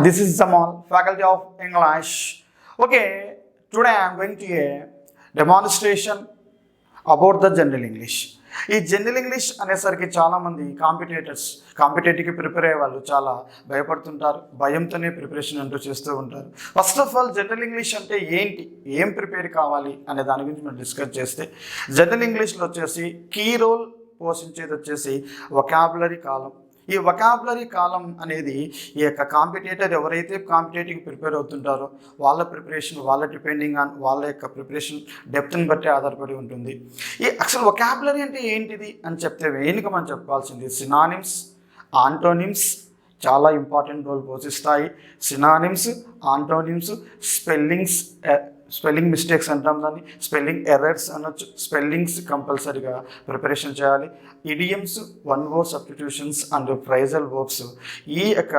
This is Jamal, Faculty of English. Okay, today I am going to a demonstration about the general English. ఈ general English అనేసరికి చాలామంది కాంపిటేటివ్కి prepare అయ్యే వాళ్ళు చాలా భయపడుతుంటారు, భయంతోనే ప్రిపరేషన్ అంటూ చేస్తూ ఉంటారు. First of all general English అంటే ఏంటి, ఏం ప్రిపేర్ కావాలి అనే దాని గురించి మనం డిస్కస్ చేస్తే, జనరల్ ఇంగ్లీష్లో వచ్చేసి కీ రోల్ పోషించేది వచ్చేసి వొకాబులరీ కాలం. ఈ వొకాబులరీ కాలం అనేది ఈ యొక్క కాంపిటేటర్ ఎవరైతే కాంపిటేటివ్ ప్రిపేర్ అవుతుంటారో వాళ్ళ ప్రిపరేషన్, వాళ్ళ డిపెండింగ్ ఆన్ వాళ్ళ యొక్క ప్రిపరేషన్ డెప్త్ని బట్టి ఆధారపడి ఉంటుంది. ఈ అసలు వొకాబులరీ అంటే ఏంటిది అని చెప్తే వెనుక మనం చెప్పాల్సింది సినానిమ్స్, ఆంటోనిమ్స్ చాలా ఇంపార్టెంట్ రోల్ పోషిస్తాయి. సినానిమ్స్, ఆంటోనిమ్స్, స్పెల్లింగ్ మిస్టేక్స్ అంటాం, దాన్ని స్పెల్లింగ్ ఎర్రర్స్ అనొచ్చు. స్పెల్లింగ్స్ కంపల్సరీగా ప్రిపరేషన్ చేయాలి. Idioms, one word substitutions and ఫ్రైజల్ verbs, ఈ యొక్క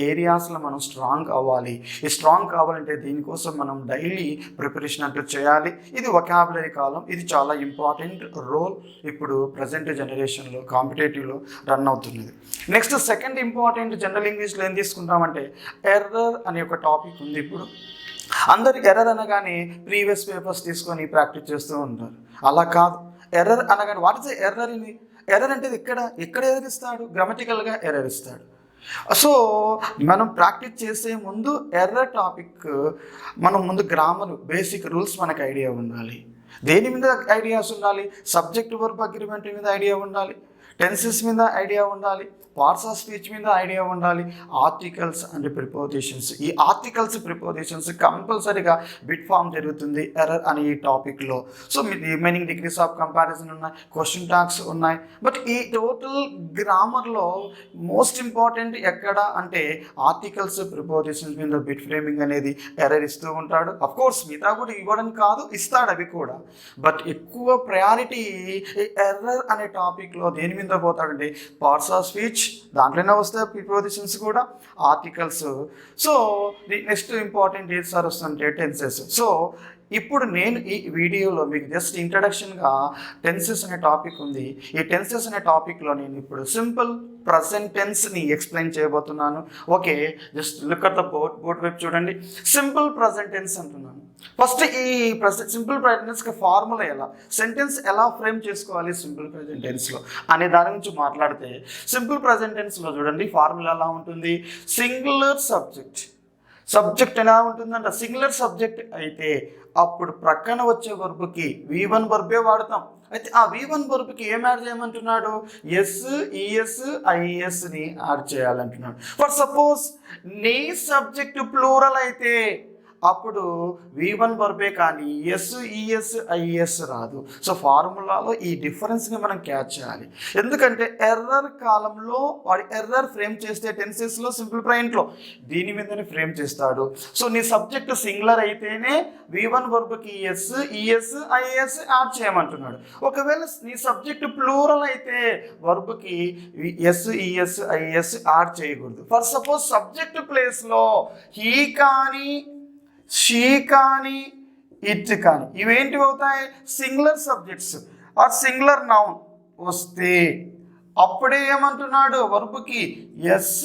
ఏరియాస్లో మనం స్ట్రాంగ్ అవ్వాలి. ఈ స్ట్రాంగ్ కావాలంటే దీనికోసం మనం డైలీ ప్రిపరేషన్ అంటూ చేయాలి. ఇది వొకాబులరీ కాలం. ఇది చాలా ఇంపార్టెంట్ రోల్ ఇప్పుడు ప్రజెంట్ జనరేషన్లో కాంపిటేటివ్లో రన్ అవుతున్నది. నెక్స్ట్ సెకండ్ ఇంపార్టెంట్ జనరల్ ఇంగ్లీష్లో ఏం తీసుకుంటామంటే ఎర్రర్ అనే ఒక టాపిక్ ఉంది. ఇప్పుడు అందరు ఎర్రర్ అనగానే ప్రీవియస్ పేపర్స్ తీసుకొని ప్రాక్టీస్ చేస్తూ ఉంటారు. అలా కాదు. ఎర్రర్ అనగానే వాట్ ఇస్ ఎర్రర్ ఇది? ఎర్రర్ అంటే ఎక్కడ ఎర్రర్ ఇస్తాడు? గ్రామటికల్గా ఎర్రర్ ఇస్తాడు. సో మనం ప్రాక్టీస్ చేసే ముందు ఎర్రర్ టాపిక్ మనం ముందు గ్రామర్ బేసిక్ రూల్స్ మనకు ఐడియా ఉండాలి. దేని మీద ఐడియాస్ ఉండాలి? సబ్జెక్ట్ వర్బ్ అగ్రిమెంట్ మీద ఐడియా ఉండాలి, టెన్సెస్ మీద ఐడియా ఉండాలి, పార్ట్స్ ఆఫ్ స్పీచ్ మీద ఐడియా ఉండాలి, ఆర్టికల్స్ అండ్ ప్రిపోజిషన్స్. ఈ ఆర్టికల్స్, ప్రిపోజిషన్స్ కంపల్సరీగా బిట్ ఫామ్ జరుగుతుంది ఎర్రర్ అనే ఈ టాపిక్లో. So me remaining degrees of comparison ఉన్నాయి, క్వశ్చన్ టాక్స్ ఉన్నాయి. బట్ ఈ టోటల్ గ్రామర్లో మోస్ట్ ఇంపార్టెంట్ ఎక్కడ అంటే ఆర్టికల్స్, ప్రిపోజిషన్స్ మీద బిట్ ఫ్రేమింగ్ అనేది ఎర్రర్ ఇస్తూ ఉంటాడు. అఫ్కోర్స్ మిగతా కూడా ఇవ్వడం కాదు, ఇస్తాడు అవి కూడా. బట్ ఎక్కువ ప్రయారిటీ ఎర్రర్ అనే టాపిక్లో దేని మీద పోతాడంటే పార్ట్స్ ఆఫ్ స్పీచ్, దాంట్లోనే వస్తాయి ప్రిపోజిషన్స్ కూడా, articles. So the next important ఏది సార్ వస్తుంటే టెన్సెస్. సో ఇప్పుడు నేను ఈ వీడియోలో మీకు జస్ట్ ఇంట్రడక్షన్గా టెన్సెస్ అనే టాపిక్ ఉంది. ఈ టెన్సెస్ అనే టాపిక్లో నేను ఇప్పుడు సింపుల్ ప్రజెంట్ టెన్స్ని ఎక్స్ప్లెయిన్ చేయబోతున్నాను. Okay, just look at the board వైపు చూడండి. సింపుల్ ప్రజెంట్ టెన్స్ అంటున్నాను. ఫస్ట్ ఈ సింపుల్ ప్రజెంట్ టెన్స్కి ఫార్ములా ఎలా, సెంటెన్స్ ఎలా ఫ్రేమ్ చేసుకోవాలి సింపుల్ ప్రజెంట్ టెన్స్లో అనే దాని గురించి మాట్లాడితే, సింపుల్ ప్రజెంట్ టెన్స్లో చూడండి ఫార్ములా ఎలా ఉంటుంది. సింగులర్ సబ్జెక్ట్ ఎలా ఉంటుందంట, సింగులర్ సబ్జెక్ట్ అయితే అప్పుడు ప్రక్కన వచ్చే వర్బ్కి V1 వర్బే వాడతాం. అయితే ఆ V1 వర్బ్కి ఏం యాడ్ చేయమంటున్నాడు? ఎస్, ఈఎస్, ఐఎస్ని యాడ్ చేయాలంటున్నాడు. ఫర్ సపోజ్ నీ సబ్జెక్ట్ ప్లూరల్ అయితే అప్పుడు V1 వర్బే కానీ ఎస్, ఈఎస్, ఐఎస్ రాదు. సో ఫార్ములాలో ఈ డిఫరెన్స్ని మనం క్యాచ్ చేయాలి. ఎందుకంటే ఎర్రర్ కాలంలో వాడు ఎర్రర్ ఫ్రేమ్ చేస్తే టెన్సెస్లో సింపుల్ ప్రజెంట్లో దీని మీదనే ఫ్రేమ్ చేస్తాడు. సో నీ సబ్జెక్ట్ సింగులర్ అయితేనే V1 వర్బ్కి ఎస్, ఈఎస్, ఐఎస్ యాడ్ చేయమంటున్నాడు. ఒకవేళ నీ సబ్జెక్ట్ ప్లూరల్ అయితే వర్బ్కి ఎస్, ఈఎస్, ఐఎస్ యాడ్ చేయకూడదు. ఫర్ సపోజ్ సబ్జెక్ట్ ప్లేస్లో హీ కానీ, షీ కానీ, ఇట్ కానీ ఇవేంటివి అవుతాయి? Singular subjects or singular noun వస్తే అప్పుడే ఏమంటున్నాడు? వర్బ్కి ఎస్,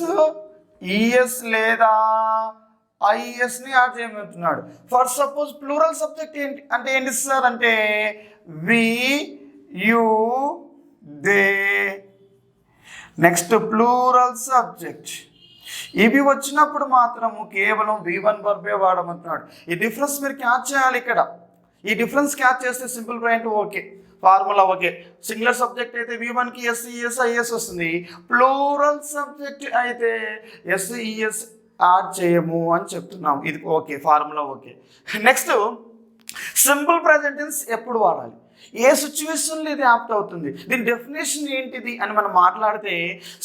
ఈఎస్ లేదా ఐఎస్ని యాడ్ చేయమంటున్నాడు. ఫర్ సపోజ్ ప్లూరల్ సబ్జెక్ట్ ఏంటి అంటే ఏంటి సార్ అంటే we, you, they. Next plural subject ఇవి వచ్చినప్పుడు మాత్రము కేవలం V1 వర్బే వాడమంటున్నాడు. ఈ డిఫరెన్స్ మీరు క్యాచ్ చేయాలి ఇక్కడ. ఈ డిఫరెన్స్ క్యాచ్ చేస్తే simple present okay, formula okay. Singular subject అయితే V1కి ఎస్, ఈఎస్, ఐఎస్ వస్తుంది. ప్లూరల్ సబ్జెక్ట్ అయితే ఎస్, ఈఎస్ యాడ్ చేయము అని చెప్తున్నాం. ఇది okay, formula okay. Next simple present tense ఎప్పుడు వాడాలి, ఏ సిచ్యువేషన్లో ఇది యాప్ట్ అవుతుంది, దీని డెఫినేషన్ ఏంటిది అని మనం మాట్లాడితే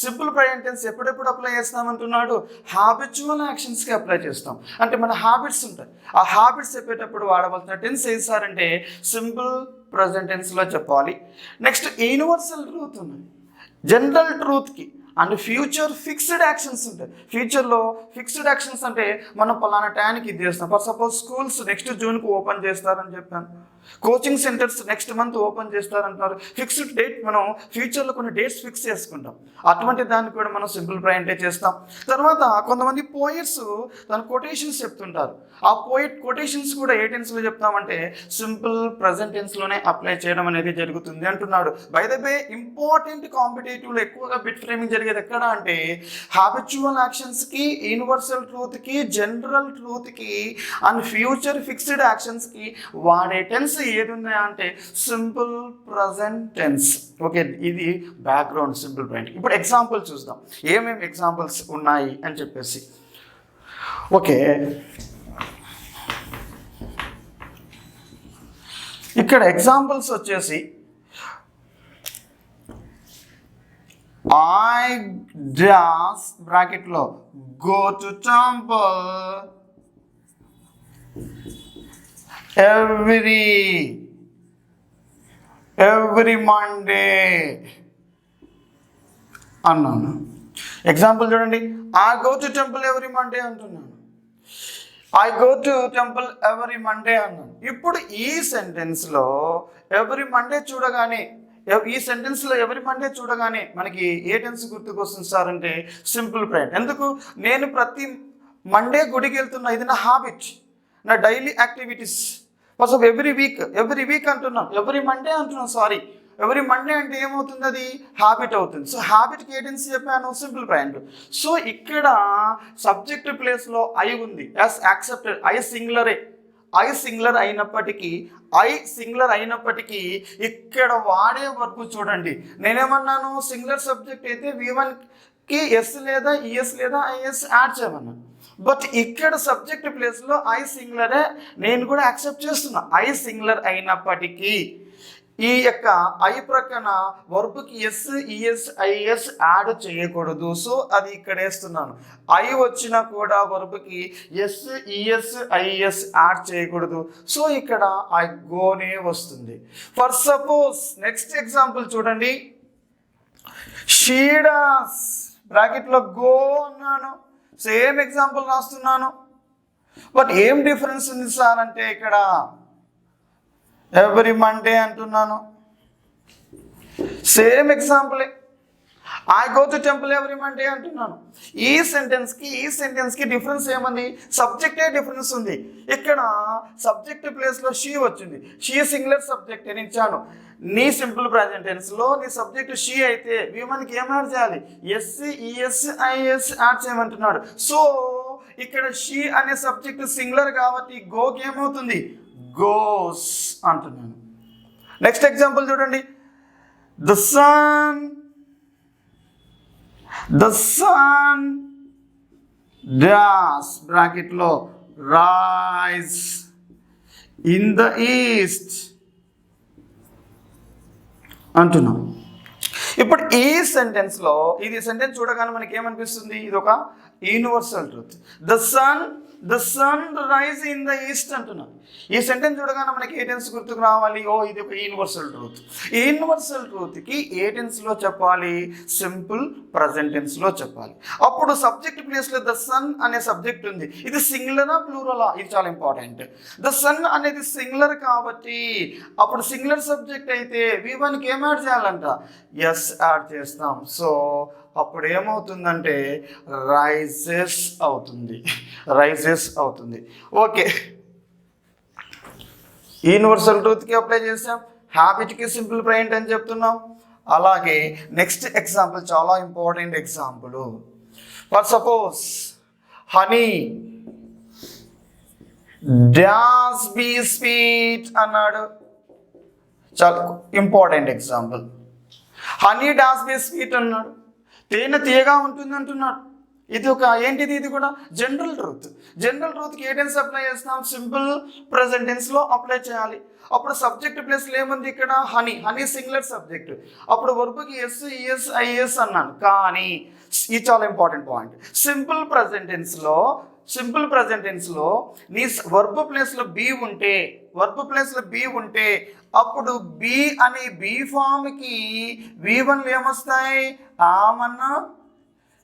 సింపుల్ ప్రజెంట్ టెన్స్ ఎప్పుడెప్పుడు అప్లై చేస్తామంటున్నాడు? హ్యాబిచువల్ యాక్షన్స్కి అప్లై చేస్తాం. అంటే మన హ్యాబిట్స్ ఉంటాయి, ఆ హ్యాబిట్స్ చెప్పేటప్పుడు వాడవలసిన టెన్స్ ఏది సార్ అంటే సింపుల్ ప్రజెంట్ టెన్స్లో చెప్పాలి. నెక్స్ట్ యూనివర్సల్ ట్రూత్ ఉన్నది. జనరల్ ట్రూత్కి అండ్ ఫ్యూచర్ ఫిక్స్డ్ యాక్షన్స్ ఉంటాయి. ఫ్యూచర్లో ఫిక్స్డ్ యాక్షన్స్ అంటే మనం పలానా టైంకి ఇది చేస్తాం. ఫర్ సపోజ్ స్కూల్స్ నెక్స్ట్ జూన్కి ఓపెన్ చేస్తారని చెప్పాను. Coaching centres next month open చేస్తారంటున్నారు. ఫిక్స్డ్ డేట్ మనం ఫ్యూచర్లో కొన్ని డేట్స్ ఫిక్స్ చేసుకుంటాం. అటువంటి దాన్ని కూడా మనం సింపుల్ ప్రెజెంటే చేస్తాం. తర్వాత కొంతమంది పోయిట్స్ తన కొటేషన్స్ చెప్తుంటారు. ఆ కొటేషన్స్ కూడా ఏ టెన్స్లో చెప్తామంటే సింపుల్ ప్రజెంట్ టెన్స్లోనే అప్లై చేయడం అనేది జరుగుతుంది అంటున్నాడు. బై ద వే ఇంపార్టెంట్ కాంపిటేటివ్లో ఎక్కువగా బిట్ ఫ్రేమింగ్ జరిగేది ఎక్కడ అంటే హ్యాబిచువల్ యాక్షన్స్కి, యూనివర్సల్ ట్రూత్కి, జనరల్ ట్రూత్కి అండ్ ఫ్యూచర్ ఫిక్స్డ్ యాక్షన్స్కి వాడే టెన్స్ ఏది ఉన్నాయా అంటే సింపుల్ ప్రజెంట్ టెన్స్. ఓకే, ఇది బ్యాక్గ్రౌండ్ సింపుల్ ప్రెజెంట్. ఇప్పుడు ఎగ్జాంపుల్ చూద్దాం ఏమేమి ఎగ్జాంపుల్స్ ఉన్నాయి అని చెప్పేసి. ఓకే, ఇక్కడ ఎగ్జాంపుల్స్ వచ్చేసి ఐ డాస్ బ్రాకెట్లో go to temple every Monday అన్నాను. ఎగ్జాంపుల్ చూడండి, I go to temple every Monday అంటున్నాను. I go to temple every Monday అన్నాను. ఇప్పుడు ఈ సెంటెన్స్లో ఎవ్రీ మండే చూడగానే, ఈ సెంటెన్స్లో ఎవ్రీ మండే చూడగానే మనకి ఏ టెన్స్ గుర్తుకొస్తుంది సార్ అంటే సింపుల్ ప్రెజెంట్. ఎందుకు? నేను ప్రతి మండే గుడికి వెళ్తున్నా, ఇది నా హ్యాబిట్, నా daily activities. First every week అంటున్నాం, ఎవ్రీ మండే అంటున్నాం. సారీ, ఎవ్రీ మండే అంటే ఏమవుతుంది? అది హ్యాబిట్ అవుతుంది. సో హ్యాబిట్కి ఏ టెన్స్ చెప్పాను? Simple present. సో ఇక్కడ సబ్జెక్ట్ ప్లేస్లో ఐ ఉంది, యాస్ యాక్సెప్టెడ్. ఐ సింగులర్ అయినప్పటికీ ఇక్కడ వాడే వర్బ్ చూడండి. నేనేమన్నాను? సింగులర్ సబ్జెక్ట్ అయితే V1కి ఎస్ లేదా ఈఎస్ లేదా ఐఎస్ యాడ్ చేయమన్నాను. బట్ ఇక్కడ సబ్జెక్ట్ ప్లేస్లో ఐ సింగులరే నేను కూడా యాక్సెప్ట్ చేస్తున్నా. ఐ సింగులర్ అయినప్పటికీ ఈ యొక్క ఐ ప్రక్కన వర్బ్కి ఎస్ ఈఎస్ ఐఎస్ యాడ్ చేయకూడదు. సో అది ఇక్కడ వేస్తున్నాను. ఐ వచ్చినా కూడా వర్బ్కి ఎస్ ఈఎస్ ఐఎస్ యాడ్ చేయకూడదు. సో ఇక్కడ ఐ గోనే వస్తుంది. ఫర్ సపోజ్ నెక్స్ట్ ఎగ్జాంపుల్ చూడండి, షీ డస్ బ్రాకెట్లో గో అన్నాను. సేమ్ ఎగ్జాంపుల్ రాస్తున్నాను. బట్ ఏం డిఫరెన్స్ ఉంది సార్ అంటే ఇక్కడ ఎవ్రీ మండే అంటున్నాను. సేమ్ ఎగ్జాంపులే. I go to temple every Monday అంటున్నాను. ఈ సెంటెన్స్కి డిఫరెన్స్ ఏముంది? సబ్జెక్టే డిఫరెన్స్ ఉంది. ఇక్కడ సబ్జెక్ట్ ప్లేస్లో షీ వచ్చింది. షీ సింగులర్ సబ్జెక్ట్ అని ఇచ్చాను. నీ సింపుల్ ప్రెజెంట్ టెన్స్లో నీ సబ్జెక్ట్ షీ అయితే V1కి ఏం యాడ్ చేయాలి? ఎస్ ఈఎస్ ఐఎస్ యాడ్ చేయమంటున్నాడు. సో ఇక్కడ షీ అనే సబ్జెక్ట్ సింగులర్ కాబట్టి గోకి ఏమవుతుంది? గోస్ అంటున్నాను. నెక్స్ట్ ఎగ్జాంపుల్ చూడండి, ద సన్ డాస్ బ్రాకెట్లో రైజ్ ఇన్ ద ఈస్ట్ అంటున్నాం. ఇప్పుడు ఈ సెంటెన్స్లో ఇది సెంటెన్స్ చూడగానే మనకి ఏమనిపిస్తుంది? ఇది ఒక universal truth. The sun rise in the east అంటున్నాం. ఈ సెంటెన్స్ చూడగానే మనకి ఏ టెన్స్ గుర్తుకు రావాలి? ఇది ఒక యూనివర్సల్ ట్రూత్. ఈ యూనివర్సల్ ట్రూత్కి ఏ టెన్స్లో చెప్పాలి? సింపుల్ ప్రజెంట్ టెన్స్లో చెప్పాలి. అప్పుడు సబ్జెక్ట్ ప్లేస్లో ద సన్ అనే సబ్జెక్ట్ ఉంది. ఇది సింగులరా ప్లూరలా? ఇది చాలా ఇంపార్టెంట్. ద సన్ అనేది సింగులర్ కాబట్టి అప్పుడు సింగులర్ సబ్జెక్ట్ అయితే V1కి ఏం యాడ్ చేయాలంట? ఎస్ యాడ్ చేస్తాం. సో అప్పుడు ఏమవుతుందంటే రైజెస్ అవుతుంది. ఓకే, యూనివర్సల్ ట్రూత్కి అప్లై చేసాం, హ్యాబిట్కి సింపుల్ ప్రెజెంట్ అని చెప్తున్నాం. అలాగే నెక్స్ట్ ఎగ్జాంపుల్ చాలా important example. For suppose honey does be sweet అన్నాడు. చాలా important example. Honey does be sweet అన్నాడు. తేనె తీయగా ఉంటుంది అంటున్నాడు. ఇది ఒక ఏంటిది? ఇది కూడా జనరల్ ట్రూత్కి ఏ టెన్స్ అప్లై చేస్తాం? సింపుల్ ప్రెజెంట్ టెన్స్లో అప్లై చేయాలి. అప్పుడు సబ్జెక్ట్ ప్లేస్లో ఏముంది? ఇక్కడ హనీ సింగులర్ సబ్జెక్ట్. అప్పుడు వర్బ్కి ఎస్ ఈఎస్ ఐఎస్ అన్నాను. కానీ ఇది చాలా ఇంపార్టెంట్ పాయింట్. సింపుల్ ప్రజెంట్ టెన్స్లో నీ వర్బ్ ప్లేస్లో బి ఉంటే అప్పుడు బి అనే బి ఫామ్కి V1 ఏమొస్తాయి? ఆమన్నా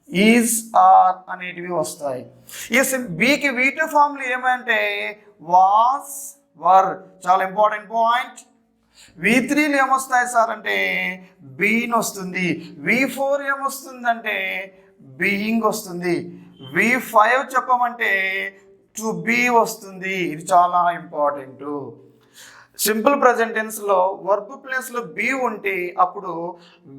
ఈజ్ ఆర్ అనేటివి వస్తాయి. ఈ బీకి V2 ఫామ్లు ఏమంటే వాస్ వర్, చాలా ఇంపార్టెంట్ పాయింట్. V3లో ఏమొస్తాయి సార్ అంటే బీన్ వస్తుంది. V4 ఏమొస్తుందంటే బీయింగ్ వస్తుంది. V5 చెప్పమంటే టు బీ వస్తుంది. ఇది చాలా ఇంపార్టెంట్. సింపుల్ ప్రజెంట్ టెన్స్లో వర్బ్ ప్లేస్లో బీ ఉంటే అప్పుడు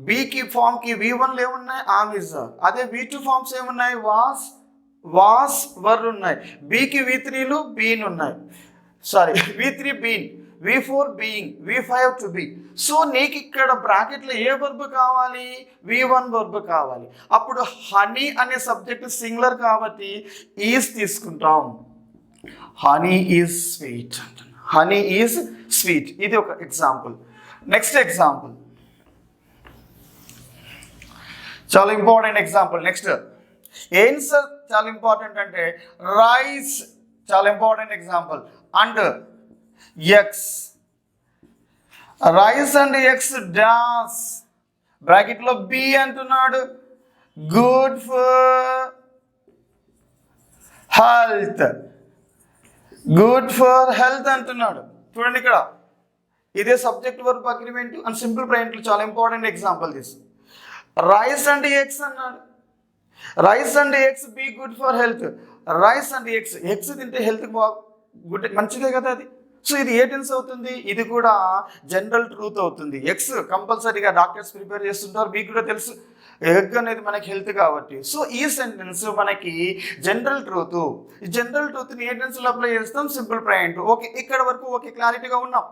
బీకి ఫామ్కి V1లో ఏమున్నాయి ఆమిజ్. అదే V2 ఫామ్స్ ఏమున్నాయి వాస్ వర్ ఉన్నాయి. బీకి V3లు బీన్ ఉన్నాయి. Sorry V3 been, V4 being, V5 to be. So నీకు ఇక్కడ బ్రాకెట్లో ఏ వర్బ్ కావాలి? V1 వర్బ్ కావాలి. అప్పుడు హనీ అనే సబ్జెక్ట్ సింగులర్ కాబట్టి ఈజ్ తీసుకుంటాం. Honey is sweet, honey is sweet. ఇది ఒక ఎగ్జాంపుల్. నెక్స్ట్ ఎగ్జాంపుల్ చాలా ఇంపార్టెంట్ ఎగ్జాంపుల్. నెక్స్ట్ ఏం సార్ చాలా ఇంపార్టెంట్ అంటే రైస్, చాలా important example. And eggs, rice and eggs does, బ్రాకెట్లో బి అంటున్నాడు. Good for health, good for health అంటున్నాడు. చూడండి ఇక్కడ ఇదే subject verb agreement and simple ప్రజెంట్లు చాలా ఇంపార్టెంట్ ఎగ్జాంపుల్ తీసు. రైస్ అండ్ ఎగ్స్ అన్నాడు. Rice and eggs be good for health. Rice and eggs, eggs తింటే హెల్త్కి గుడ్, మంచిదే కదా అది. సో ఇది ఏ టెన్స్ అవుతుంది? ఇది కూడా జనరల్ ట్రూత్ అవుతుంది. ఎగ్స్ కంపల్సరీగా డాక్టర్స్ ప్రిపేర్ చేస్తుంటారు, మీకు కూడా తెలుసు ఎగ్ అనేది మనకి హెల్త్ కాబట్టి. సో ఈ సెంటెన్స్ మనకి జనరల్ ట్రూత్. ఈ జనరల్ ట్రూత్ని ఏ టెన్స్లో అప్లై చేస్తాం? Simple present. ఓకే, ఇక్కడ వరకు ఓకే, క్లారిటీగా ఉన్నాం.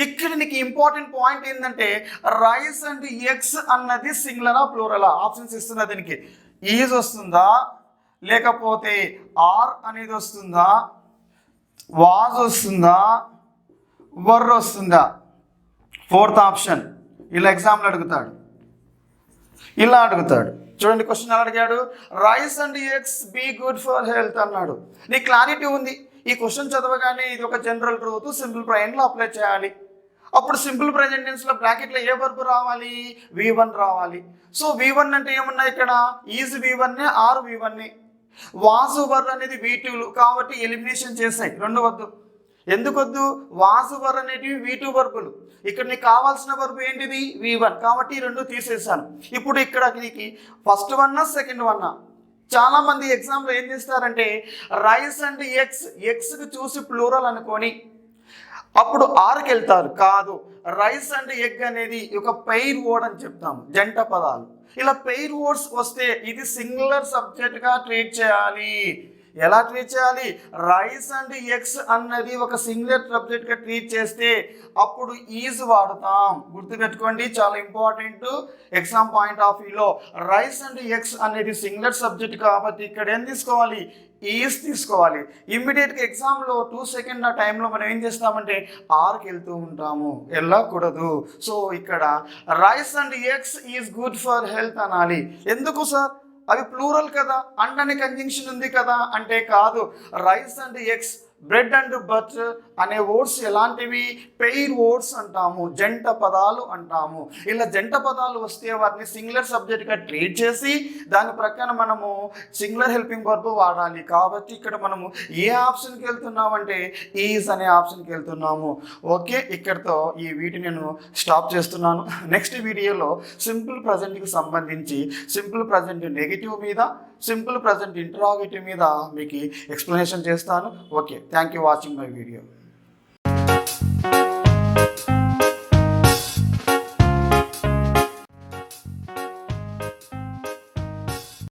ఇక్కడ నీకు ఇంపార్టెంట్ పాయింట్ ఏంటంటే రైస్ అండ్ ఎగ్స్ అన్నది సింగులరా ప్లూరలా? ఆప్షన్స్ ఇస్తున్నా. దీనికి ఈజ్ వస్తుందా, లేకపోతే ఆర్ అనేది వస్తుందా, వాజ్ వస్తుందా, వర్ వస్తుందా? Fourth option. ఇలా ఎగ్జామ్లో అడుగుతాడు, ఇలా అడుగుతాడు. చూడండి క్వశ్చన్ ఎలా అడిగాడు, rice and eggs be good for health అన్నాడు. నీకు క్లారిటీ ఉంది. ఈ క్వశ్చన్ చదవగానే ఇది ఒక జనరల్ ట్రూత్, సింపుల్ ప్రజెంట్లో అప్లై చేయాలి. అప్పుడు సింపుల్ ప్రజెంట్ టెన్స్లో బ్రాకెట్లో ఏ వర్బ్ రావాలి? V1 రావాలి. సో V1 అంటే ఏమున్నాయి ఇక్కడ? Is V1, are V1. Vasu వర్ అనేది V2లు కాబట్టి ఎలిమినేషన్ చేసాయి, రెండు వద్దు. ఎందుకు వద్దు? వాసు వర్ అనేటివి V2 వర్బులు. ఇక్కడ నీకు కావాల్సిన వర్బ్ ఏంటిది? V1 కాబట్టి ఈ రెండు తీసేసాను. ఇప్పుడు ఇక్కడ నీకు ఫస్ట్ వన్నా సెకండ్ వన్నా? చాలా మంది ఎగ్జామ్లో ఏం చేస్తారంటే రైస్ అండ్ ఎగ్స్, ఎగ్స్కి చూసి ప్లూరల్ అనుకొని అప్పుడు ఆర్కి వెళ్తారు. కాదు, రైస్ అండ్ ఎగ్ అనేది ఒక పెయిర్ వర్డ్ అని చెప్తాము, జంట పదాలు. ఇలా పెయిర్ వర్డ్స్ వస్తే ఇది సింగులర్ సబ్జెక్ట్గా ట్రీట్ చేయాలి. ఎలా ట్రీట్ చేయాలి? రైస్ అండ్ ఎగ్స్ అన్నది ఒక సింగులర్ సబ్జెక్ట్గా ట్రీట్ చేస్తే అప్పుడు ఈజ్ వాడతాం. గుర్తుపెట్టుకోండి, చాలా ఇంపార్టెంట్ ఎగ్జామ్ పాయింట్ ఆఫ్ వ్యూలో. రైస్ అండ్ ఎగ్స్ అనేది సింగులర్ సబ్జెక్ట్ కాబట్టి ఇక్కడ ఏం తీసుకోవాలి? ఈజ్ తీసుకోవాలి. ఇమ్మీడియట్గా ఎగ్జామ్లో 2 సెకండ్ ఆ టైంలో మనం ఏం చేస్తామంటే ఆర్కి వెళ్తూ ఉంటాము, వెళ్ళకూడదు. సో ఇక్కడ rice and eggs is good for health అనాలి. ఎందుకు సార్? అవి ప్లూరల్ కదా, అండ్ అనే కంజంక్షన్ ఉంది కదా అంటే కాదు. Rice and eggs, bread and butter అనే వర్డ్స్ ఎలాంటివి? పెయిర్ వర్డ్స్ అంటాము, జంట పదాలు అంటాము. ఇలా జంట పదాలు వస్తే వాటిని సింగులర్ సబ్జెక్ట్గా ట్రీట్ చేసి దాని ప్రకారం మనము సింగులర్ హెల్పింగ్ వర్బ్ వాడాలి. కాబట్టి ఇక్కడ మనము ఏ ఆప్షన్కి వెళ్తున్నామంటే ఈజ్ అనే ఆప్షన్కి వెళ్తున్నాము. ఓకే, ఇక్కడితో ఈ వీడియో నేను స్టాప్ చేస్తున్నాను. నెక్స్ట్ వీడియోలో సింపుల్ ప్రజెంట్కి సంబంధించి సింపుల్ ప్రజెంట్ నెగిటివ్ మీద, సింపుల్ ప్రజెంట్ ఇంటరాగేటివ్ మీద మీకు ఎక్స్ప్లెనేషన్ చేస్తాను. Okay, thank you watching my video.